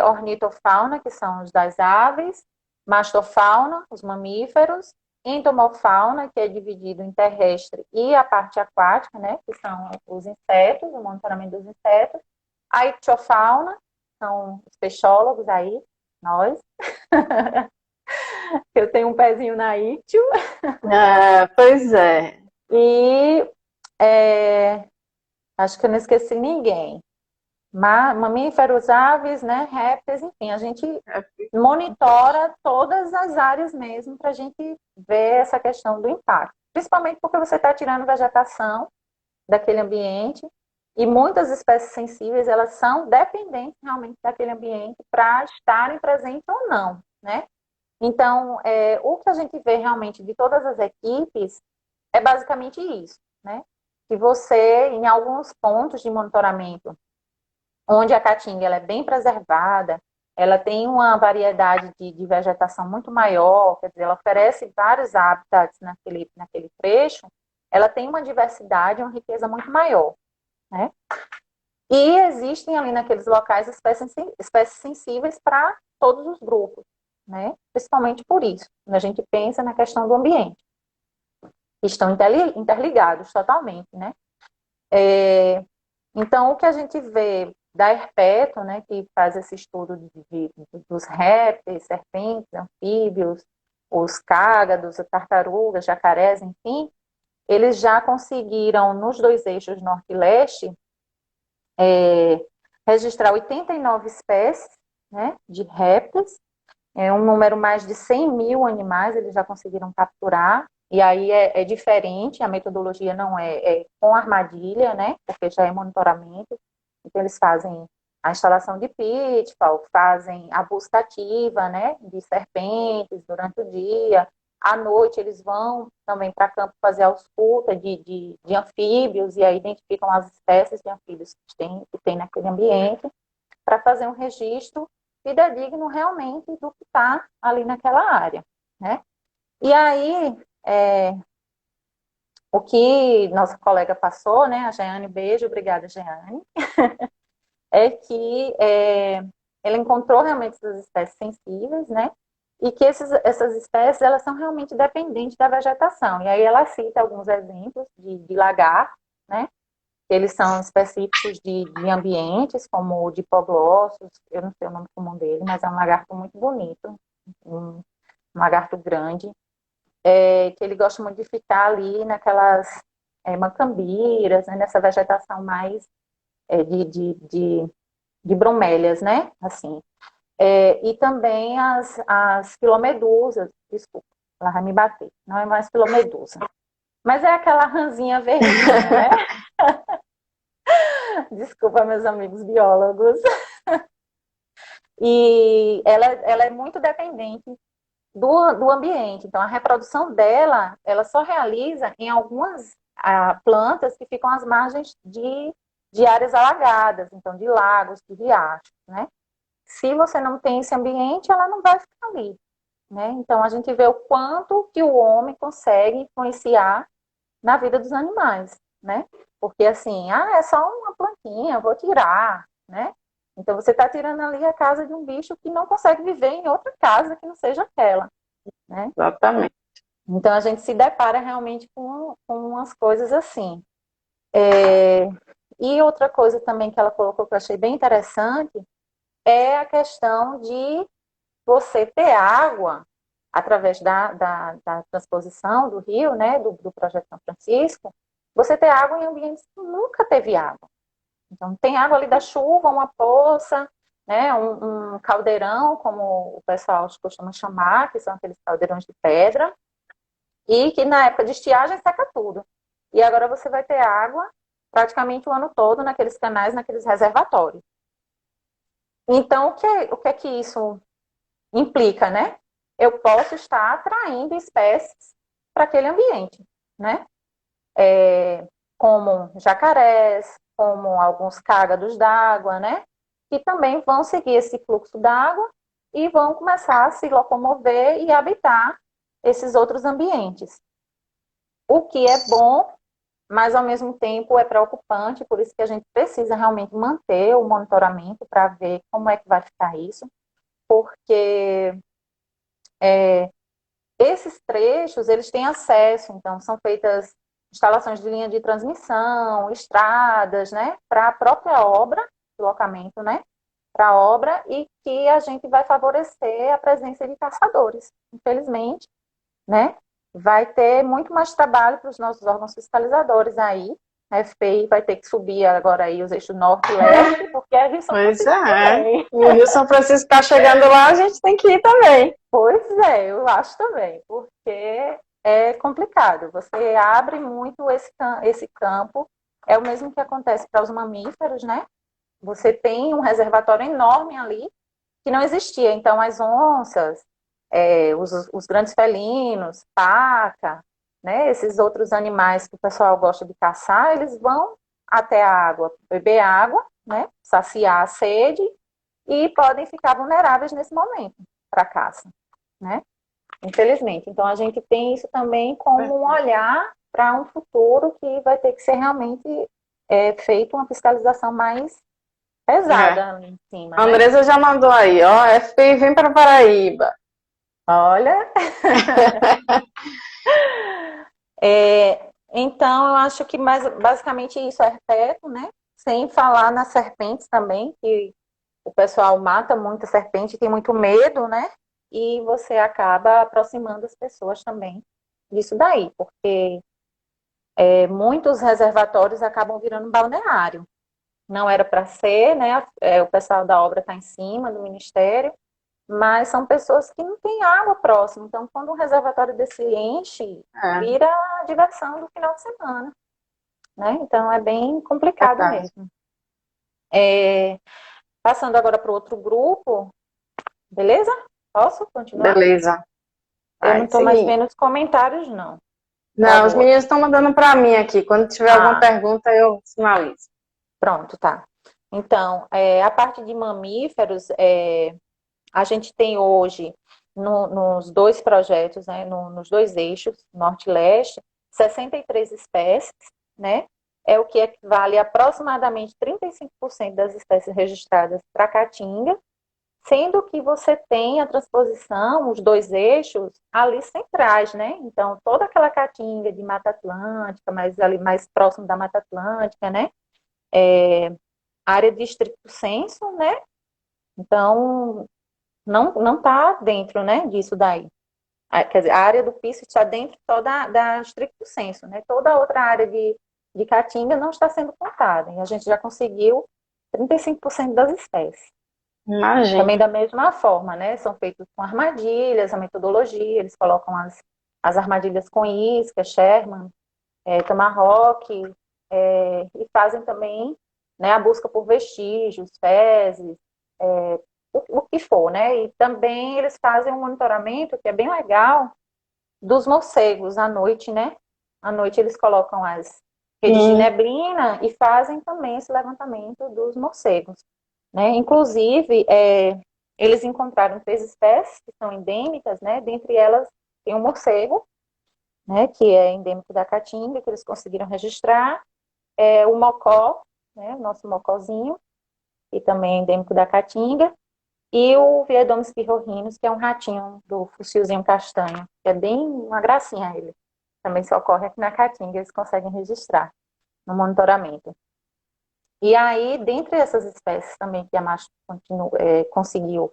ornitofauna, que são os das aves, mastofauna, os mamíferos, entomofauna, que é dividido em terrestre e a parte aquática, né, que são os insetos, o monitoramento dos insetos, a ictiofauna, são os peixólogos aí, nós. Eu tenho um pezinho na ictio. Pois é. E acho que eu não esqueci ninguém. Mamíferos, aves, né, répteis, enfim, a gente monitora todas as áreas mesmo para a gente ver essa questão do impacto. Principalmente porque você está tirando vegetação daquele ambiente e muitas espécies sensíveis, elas são dependentes realmente daquele ambiente para estarem presentes ou não, né? Então, o que a gente vê realmente de todas as equipes é basicamente isso, né? Que você, em alguns pontos de monitoramento, onde a caatinga ela é bem preservada, ela tem uma variedade de vegetação muito maior, quer dizer, ela oferece vários hábitats naquele trecho, ela tem uma diversidade, uma riqueza muito maior, né? E existem ali naqueles locais espécies sensíveis para todos os grupos, né? Principalmente por isso, quando a gente pensa na questão do ambiente. Estão interligados totalmente, né? Então, o que a gente vê da Herpeto, né, que faz esse estudo dos répteis, serpentes, anfíbios, os cágados, tartarugas, jacarés, enfim, eles já conseguiram, nos 2 eixos norte e leste, registrar 89 espécies, né, de répteis, um número mais de 100 mil animais eles já conseguiram capturar, e aí é diferente, a metodologia não é com armadilha, né, porque já é monitoramento, então eles fazem a instalação de pitfall, fazem a busca ativa, né, de serpentes durante o dia, à noite eles vão também para campo fazer a ausculta de anfíbios, e aí identificam as espécies de anfíbios que tem naquele ambiente, para fazer um registro fidedigno realmente do que está ali naquela área, né? E aí, o que nossa colega passou, né, a Jeane, beijo, obrigada, Jeane, é que ela encontrou realmente essas espécies sensíveis, né, e que essas espécies, elas são realmente dependentes da vegetação. E aí ela cita alguns exemplos de lagarto, né, eles são específicos de ambientes, como o Dipoglossus, eu não sei o nome comum dele, mas é um lagarto muito bonito, um lagarto grande, que ele gosta muito de ficar ali naquelas macambiras, né, nessa vegetação mais de bromélias, né, assim. E também as filomedusas, desculpa, ela vai me bater, não é mais filomedusa, mas é aquela rãzinha verdinha, né? Desculpa, meus amigos biólogos. E ela é muito dependente do ambiente. Então, a reprodução dela, ela só realiza em algumas plantas que ficam às margens de áreas alagadas, então de lagos, de riachos, né? Se você não tem esse ambiente, ela não vai ficar ali, né? Então, a gente vê o quanto que o homem consegue influenciar na vida dos animais, né? Porque assim, é só uma plantinha, eu vou tirar, né? Então você está tirando ali a casa de um bicho que não consegue viver em outra casa que não seja aquela, né? Exatamente. Então a gente se depara realmente com umas coisas assim. E outra coisa também que ela colocou que eu achei bem interessante é a questão de você ter água através da transposição do rio, né, do Projeto São Francisco, você ter água em ambientes que nunca teve água. Então, tem água ali da chuva, uma poça, né, um caldeirão, como o pessoal costuma chamar, que são aqueles caldeirões de pedra, e que na época de estiagem seca tudo. E agora você vai ter água praticamente o ano todo naqueles canais, naqueles reservatórios. Então, o que é que isso implica, né? eu posso estar atraindo espécies para aquele ambiente, né? Como jacarés, como alguns cágados d'água, né? Que também vão seguir esse fluxo d'água e vão começar a se locomover e habitar esses outros ambientes. O que é bom, mas ao mesmo tempo é preocupante, por isso que a gente precisa realmente manter o monitoramento para ver como é que vai ficar isso, porque esses trechos, eles têm acesso, então são feitas instalações de linha de transmissão, estradas, né, para a própria obra, deslocamento, né, para a obra, e que a gente vai favorecer a presença de caçadores. Infelizmente, né, vai ter muito mais trabalho para os nossos órgãos fiscalizadores aí. A FPI vai ter que subir agora aí os eixos norte e leste, porque é Rio São Pois Francisco é. também. E o Rio São Francisco está chegando lá, a gente tem que ir também. Pois é, eu acho também, porque é complicado. Você abre muito esse campo. É o mesmo que acontece para os mamíferos, né? Você tem um reservatório enorme ali que não existia. Então, as onças, os grandes felinos, paca, né? Esses outros animais que o pessoal gosta de caçar, eles vão até a água, beber água, né? Saciar a sede e podem ficar vulneráveis nesse momento para caça, né? Infelizmente. Então, a gente tem isso também como um olhar para um futuro que vai ter que ser realmente feito uma fiscalização mais pesada em cima, A né? Andresa já mandou aí, ó, FPI vem para Paraíba. Olha. Então, eu acho que basicamente isso é teto, né? Sem falar nas serpentes também, que o pessoal mata muita serpente, tem muito medo, né? E você acaba aproximando as pessoas também disso daí, porque muitos reservatórios acabam virando balneário. Não era para ser, né? O pessoal da obra está em cima do ministério, mas são pessoas que não têm água próxima. Então, quando um reservatório desse enche, vira a diversão do final de semana, né? Então, é bem complicado Verdade. mesmo. Passando agora para o outro grupo, beleza? Posso continuar? Beleza. Eu não Vai, estou mais seguinte. vendo os comentários, não. Por Não, os favor. meninos estão mandando para mim aqui. Quando tiver alguma pergunta, eu sinalizo. Pronto, tá. Então, a parte de mamíferos, a gente tem hoje, nos dois projetos, né, nos dois eixos, norte e leste, 63 espécies, né? É o que equivale a aproximadamente 35% das espécies registradas para a Caatinga, sendo que você tem a transposição, os dois eixos, ali centrais, né? Então, toda aquela Caatinga de Mata Atlântica, ali mais próximo da Mata Atlântica, né? Área de estricto senso, né? Então, não está dentro, né, disso daí. Quer dizer, a área do piso está dentro só da estricto senso, né? Toda a outra área de Caatinga não está sendo contada. E a gente já conseguiu 35% das espécies. Imagina. Também da mesma forma, né? São feitos com armadilhas, a metodologia, eles colocam as armadilhas com isca, Sherman, Tomahawk, e fazem também, né, a busca por vestígios, fezes, o que for, né? E também eles fazem um monitoramento, que é bem legal, dos morcegos à noite, né? À noite eles colocam as redes de neblina e fazem também esse levantamento dos morcegos, né? Inclusive, eles encontraram 3 espécies que são endêmicas, né? Dentre elas tem um morcego, né? Que é endêmico da Caatinga, que eles conseguiram registrar, o mocó, né? O nosso mocózinho, que também é endêmico da Caatinga, e o Viedomus pirrorhinus, que é um ratinho do fussilzinho castanho, que é bem uma gracinha ele. Também só ocorre aqui na Caatinga, eles conseguem registrar no monitoramento. E aí, dentre essas espécies também que a MASP conseguiu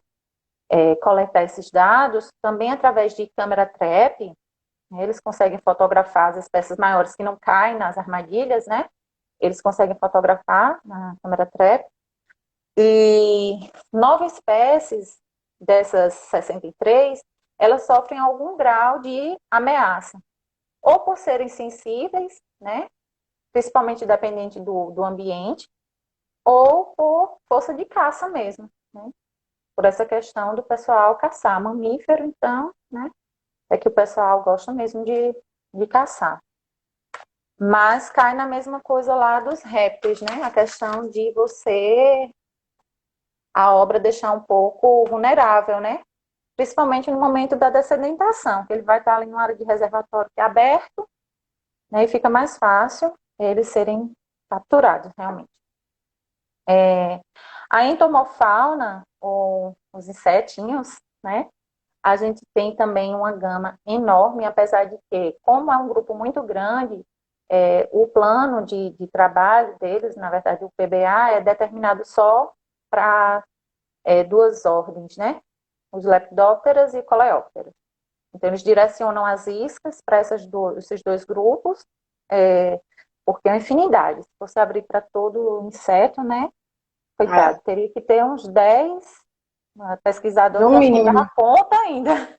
coletar esses dados, também através de câmera trap, né, eles conseguem fotografar as espécies maiores que não caem nas armadilhas, né? Eles conseguem fotografar na câmera trap. E 9 espécies dessas 63, elas sofrem algum grau de ameaça. Ou por serem sensíveis, né? Principalmente dependente do ambiente, ou por força de caça mesmo, né? por essa questão do pessoal caçar mamífero, então, né, é que o pessoal gosta mesmo de caçar. Mas cai na mesma coisa lá dos répteis, né, a questão de a obra deixar um pouco vulnerável, né, principalmente no momento da dessedentação, que ele vai estar ali numa área de reservatório que é aberto, né, e fica mais fácil eles serem capturados, realmente. A entomofauna, ou os insetinhos, né, a gente tem também uma gama enorme, apesar de que, como é um grupo muito grande, o plano de trabalho deles, na verdade o PBA, é determinado só para duas ordens, né, os lepidópteras e coleópteras. Então, eles direcionam as iscas para esses dois grupos, porque é uma infinidade. Se você abrir para todo inseto, né, coitado, teria que ter uns 10 pesquisadores, No acho que não mínimo. dá conta ainda.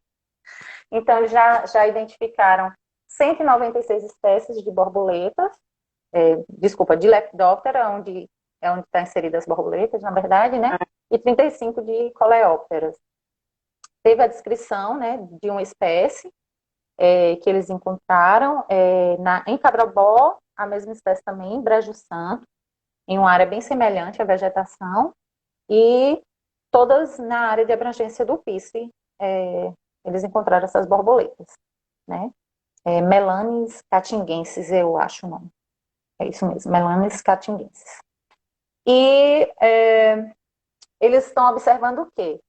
Então, já identificaram 196 espécies de borboletas, de lepidóptera, onde está inseridas as borboletas, na verdade, né? E 35 de coleópteras. Teve a descrição, né, de uma espécie que eles encontraram em Cabrobó, a mesma espécie também, em Brejo Santo, em uma área bem semelhante à vegetação, e todas na área de abrangência do Pice, eles encontraram essas borboletas, né? Melanes catinguenses, eu acho o nome. É isso mesmo, Melanes catinguenses. E eles estão observando o quê?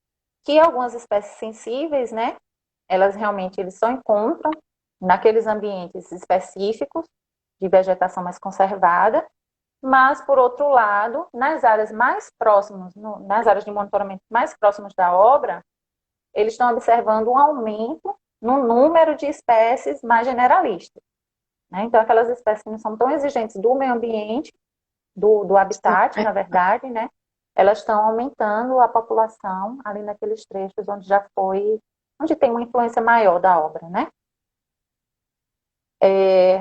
Que algumas espécies sensíveis, né? Eles só encontram naqueles ambientes específicos de vegetação mais conservada, mas, por outro lado, nas áreas mais próximas, nas áreas de monitoramento mais próximas da obra, eles estão observando um aumento no número de espécies mais generalistas, né? Então, aquelas espécies que não são tão exigentes do meio ambiente, do habitat, na verdade, né? Elas estão aumentando a população ali naqueles trechos onde tem uma influência maior da obra, né?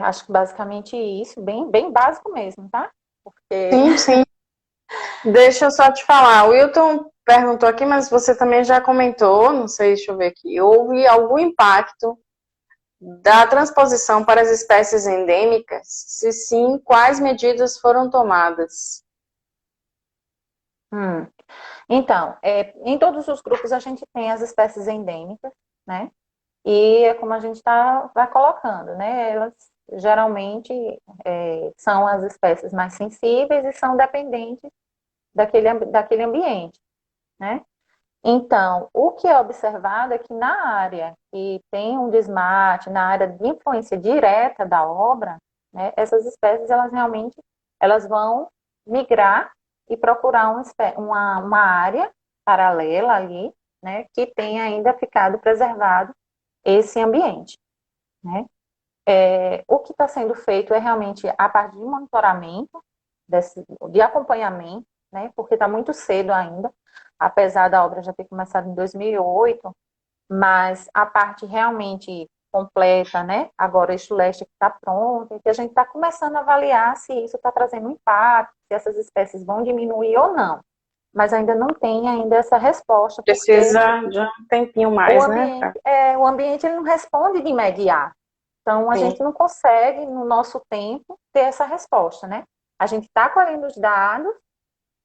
Acho que basicamente isso, bem, bem básico mesmo, tá? Porque... Sim, sim. Deixa eu só te falar. O Wilton perguntou aqui, mas você também já comentou, não sei, deixa eu ver aqui. Houve algum impacto da transposição para as espécies endêmicas? Se sim, quais medidas foram tomadas? Então, em todos os grupos a gente tem as espécies endêmicas, né? E é como a gente vai colocando, né? Elas geralmente são as espécies mais sensíveis e são dependentes daquele ambiente, né? Então, o que é observado é que na área que tem um desmate, na área de influência direta da obra, né, essas espécies, elas vão migrar e procurar uma área paralela ali, né, que tenha ainda ficado preservado esse ambiente, né? O que está sendo feito é realmente a parte de monitoramento, de acompanhamento, né, porque está muito cedo ainda, apesar da obra já ter começado em 2008, mas a parte realmente completa, né, agora o eixo leste que está pronto, e que a gente está começando a avaliar se isso está trazendo impacto, se essas espécies vão diminuir ou não. Mas ainda não tem ainda essa resposta. Precisa de um tempinho mais, né? O ambiente ele não responde de imediato. Então, a gente não consegue, no nosso tempo, ter essa resposta, né? A gente está colhendo os dados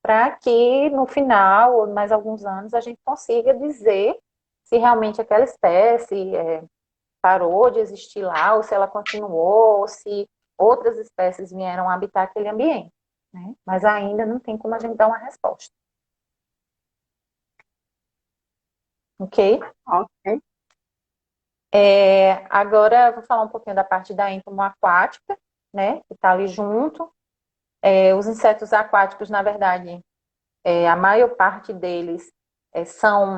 para que, no final, ou mais alguns anos, a gente consiga dizer se realmente aquela espécie parou de existir lá, ou se ela continuou, ou se outras espécies vieram habitar aquele ambiente, né? Mas ainda não tem como a gente dar uma resposta. Ok? Ok. Agora eu vou falar um pouquinho da parte da entomoaquática, né, que está ali junto. Os insetos aquáticos, na verdade, a maior parte deles são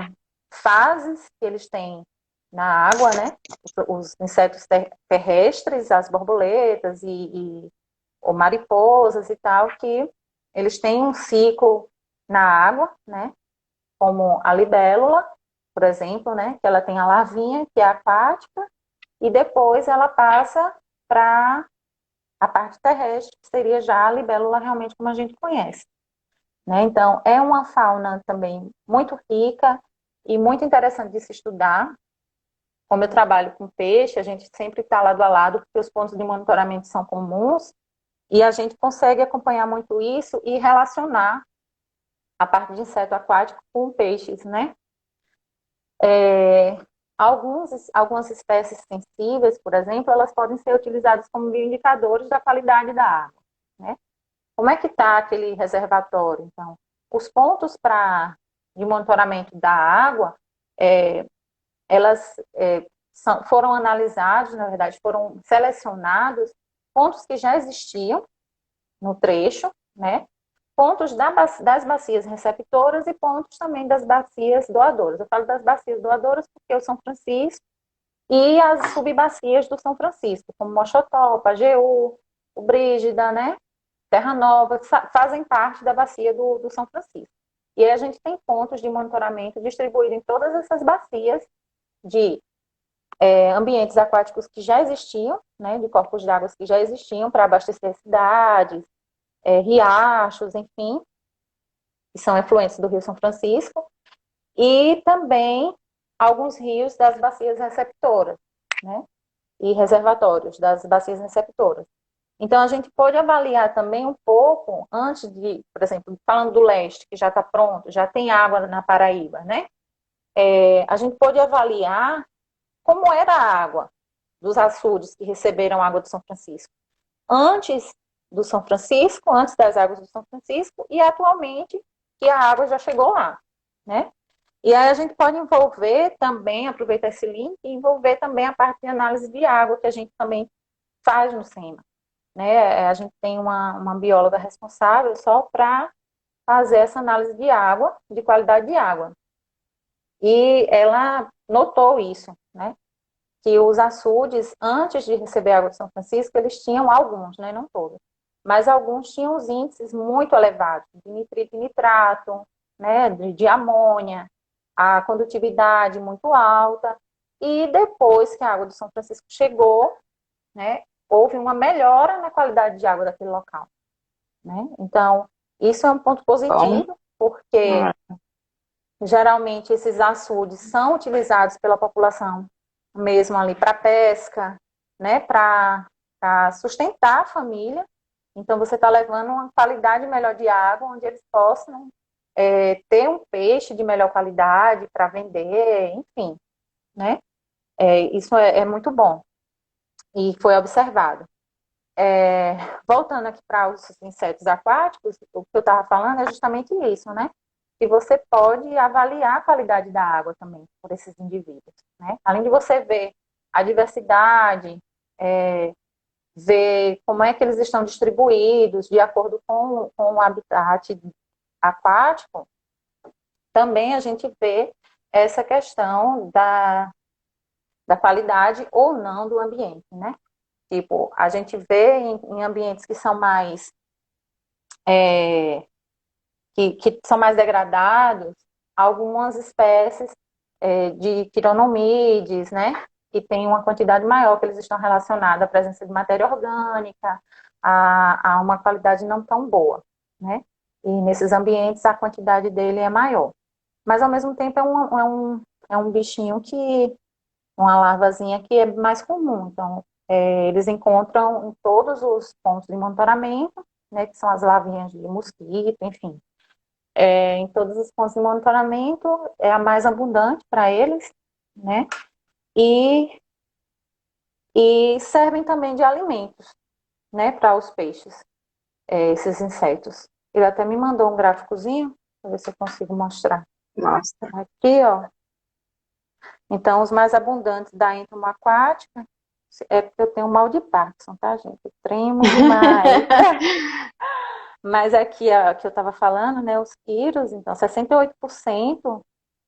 fases que eles têm na água, né? Os insetos terrestres, as borboletas ou mariposas e tal, que eles têm um ciclo na água, né? Como a libélula, por exemplo, né? Que ela tem a larvinha, que é aquática, e depois ela passa para a parte terrestre, que seria já a libélula realmente como a gente conhece. né? Então, é uma fauna também muito rica e muito interessante de se estudar. Como eu trabalho com peixe, a gente sempre está lado a lado, porque os pontos de monitoramento são comuns, e a gente consegue acompanhar muito isso e relacionar a parte de inseto aquático com peixes, né? Algumas espécies sensíveis, por exemplo, elas podem ser utilizadas como bioindicadores da qualidade da água, né? Como é que está aquele reservatório? Então, os pontos de monitoramento da água, elas foram analisados, na verdade, foram selecionados pontos que já existiam no trecho, né? Pontos das bacias receptoras e pontos também das bacias doadoras. Eu falo das bacias doadoras porque o São Francisco e as subbacias do São Francisco, como Mochotó, Pajeú, o Brígida, né? Terra Nova, fazem parte da bacia do São Francisco. E aí a gente tem pontos de monitoramento distribuídos em todas essas bacias de ambientes aquáticos que já existiam, né? De corpos d'água que já existiam para abastecer cidades, riachos, enfim, que são efluentes do Rio São Francisco, e também alguns rios das bacias receptoras, né? E reservatórios das bacias receptoras. Então, a gente pode avaliar também um pouco, antes de, por exemplo, falando do leste, que já está pronto, já tem água na Paraíba, né? A gente pode avaliar como era a água dos açudes que receberam água do São Francisco antes do São Francisco, antes das águas do São Francisco, e atualmente que a água já chegou lá, né? E aí a gente pode envolver também, aproveitar esse link, e envolver também a parte de análise de água, que a gente também faz no SEMA, né? A gente tem uma bióloga responsável só para fazer essa análise de água, de qualidade de água. E ela notou isso, né? Que os açudes, antes de receber a água de São Francisco, eles tinham alguns, né? Não todos, mas alguns tinham os índices muito elevados, de nitrito e nitrato, né? De amônia, a condutividade muito alta, e depois que a água do São Francisco chegou, né? Houve uma melhora na qualidade de água daquele local, né? Então, isso é um ponto positivo, porque geralmente esses açudes são utilizados pela população mesmo ali para pesca, né? Para sustentar a família. Então, você está levando uma qualidade melhor de água, onde eles possam ter um peixe de melhor qualidade para vender, enfim, né? Isso é muito bom e foi observado. Voltando aqui para os insetos aquáticos, o que eu estava falando é justamente isso, né? Que você pode avaliar a qualidade da água também por esses indivíduos, né? Além de você ver a diversidade, ver como é que eles estão distribuídos de acordo com o habitat aquático, também a gente vê essa questão da qualidade ou não do ambiente, né? Tipo, a gente vê em ambientes que são mais que são mais degradados, algumas espécies de quironomides, né? Que tem uma quantidade maior, que eles estão relacionados à presença de matéria orgânica, a uma qualidade não tão boa, né? E nesses ambientes a quantidade dele é maior. Mas ao mesmo tempo é um bichinho uma larvazinha que é mais comum. Então, eles encontram em todos os pontos de monitoramento, né, que são as larvinhas de mosquito, enfim. Em todos os pontos de monitoramento é a mais abundante para eles, né? E servem também de alimentos, né, para os peixes, esses insetos. Ele até me mandou um gráficozinho, para ver se eu consigo mostrar. Nossa. Aqui, ó. Então, os mais abundantes da êntoma aquática, é porque eu tenho mal de Parkinson, tá, gente? Eu tremo demais. Mas aqui, ó, que eu estava falando, né, os quiros, então, 68%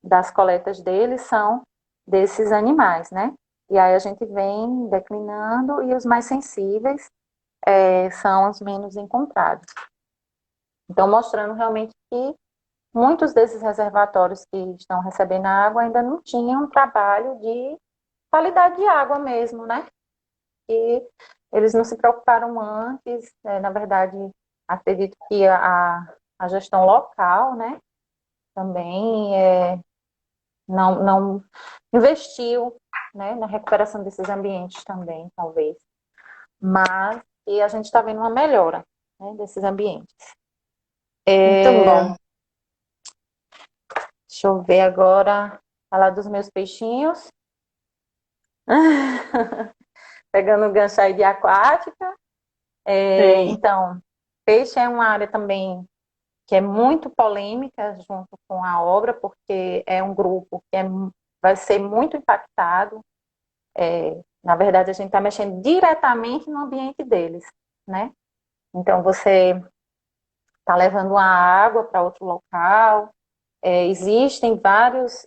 das coletas deles são desses animais, né? E aí a gente vem declinando e os mais sensíveis são os menos encontrados. Então, mostrando realmente que muitos desses reservatórios que estão recebendo água ainda não tinham um trabalho de qualidade de água mesmo, né? E eles não se preocuparam antes, na verdade, acredito que a gestão local, né, também não investiu, né, na recuperação desses ambientes também, talvez. Mas e a gente está vendo uma melhora, né, desses ambientes. Muito bom. Deixa eu ver agora, falar dos meus peixinhos. Pegando o gancho aí de aquática. Então, peixe é uma área também que é muito polêmica junto com a obra, porque é um grupo que vai ser muito impactado. Na verdade, a gente está mexendo diretamente no ambiente deles, né? Então, você está levando a água para outro local. Existem várias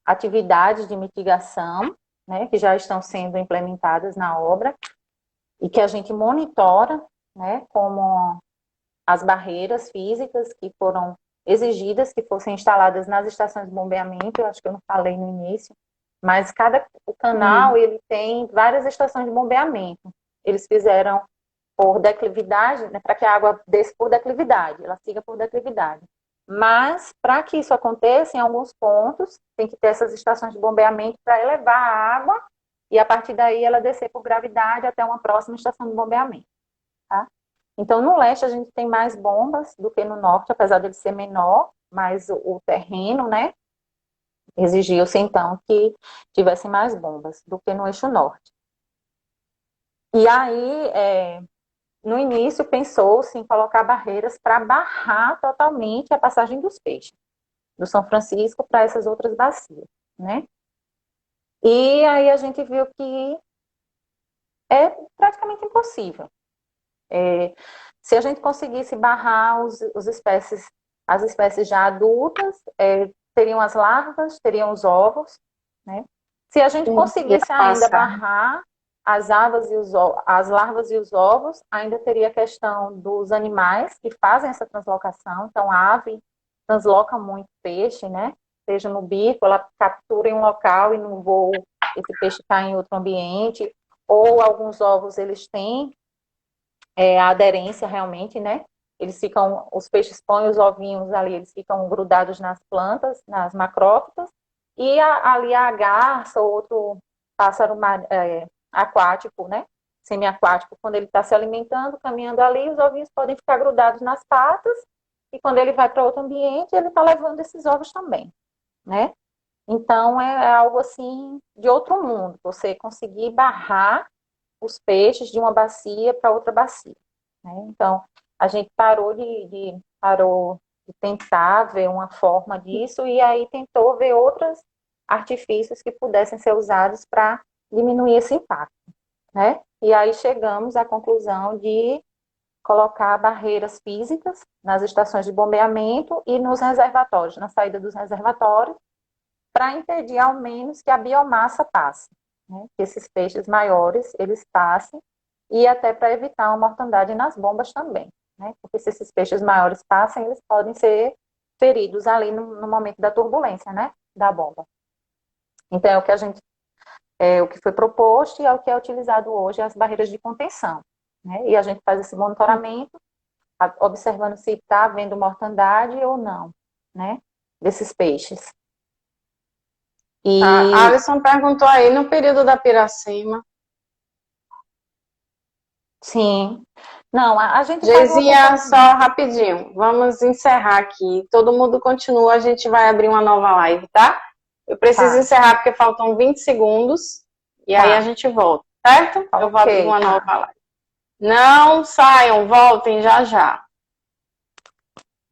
atividades de mitigação, né, que já estão sendo implementadas na obra e que a gente monitora, né, como as barreiras físicas que foram exigidas que fossem instaladas nas estações de bombeamento. Eu acho que eu não falei no início, mas o canal ele tem várias estações de bombeamento. Eles fizeram por declividade, né, para que a água desça por declividade, ela siga por declividade. Mas, para que isso aconteça, em alguns pontos, tem que ter essas estações de bombeamento para elevar a água e, a partir daí, ela descer por gravidade até uma próxima estação de bombeamento. Tá? Então, no leste, a gente tem mais bombas do que no norte, apesar dele ser menor, mas o terreno, né, exigiu-se, então, que tivesse mais bombas do que no eixo norte. E aí, no início, pensou-se em colocar barreiras para barrar totalmente a passagem dos peixes, do São Francisco para essas outras bacias, né? E aí a gente viu que é praticamente impossível. Se a gente conseguisse barrar as espécies já adultas, teriam as larvas, teriam os ovos, né? Se a gente conseguisse ainda barrar as larvas e os ovos, ainda teria a questão dos animais que fazem essa translocação. Então, a ave transloca muito peixe, né? Seja no bico, ela captura em um local e no voo esse peixe cai em outro ambiente. Ou alguns ovos, eles têm a aderência realmente, né? Os peixes põem os ovinhos ali, eles ficam grudados nas plantas, nas macrófitas, e ali a garça ou outro pássaro aquático, né? Semiaquático, quando ele está se alimentando, caminhando ali, os ovinhos podem ficar grudados nas patas, e quando ele vai para outro ambiente, ele está levando esses ovos também, né? Então, é algo assim de outro mundo, você conseguir barrar os peixes de uma bacia para outra bacia, né? Então, a gente parou de tentar ver uma forma disso, e aí tentou ver outros artifícios que pudessem ser usados para diminuir esse impacto, né? E aí chegamos à conclusão de colocar barreiras físicas nas estações de bombeamento e nos reservatórios, na saída dos reservatórios, para impedir ao menos que a biomassa passe, né? Que esses peixes maiores, eles passem, e até para evitar uma mortandade nas bombas também, né? Porque se esses peixes maiores passem, eles podem ser feridos ali no momento da turbulência, né? Da bomba. Então, o que foi proposto e é o que é utilizado hoje, as barreiras de contenção, né? E a gente faz esse monitoramento, observando se está havendo mortandade ou não, né? Desses peixes. A Alisson perguntou aí no período da Piracema. Sim. Não, a gente Geizinha, só rapidinho. Vamos encerrar aqui. Todo mundo continua, a gente vai abrir uma nova live, tá? Eu preciso encerrar porque faltam 20 segundos. E aí a gente volta, certo? Eu vou abrir uma nova live. Não saiam, voltem já já.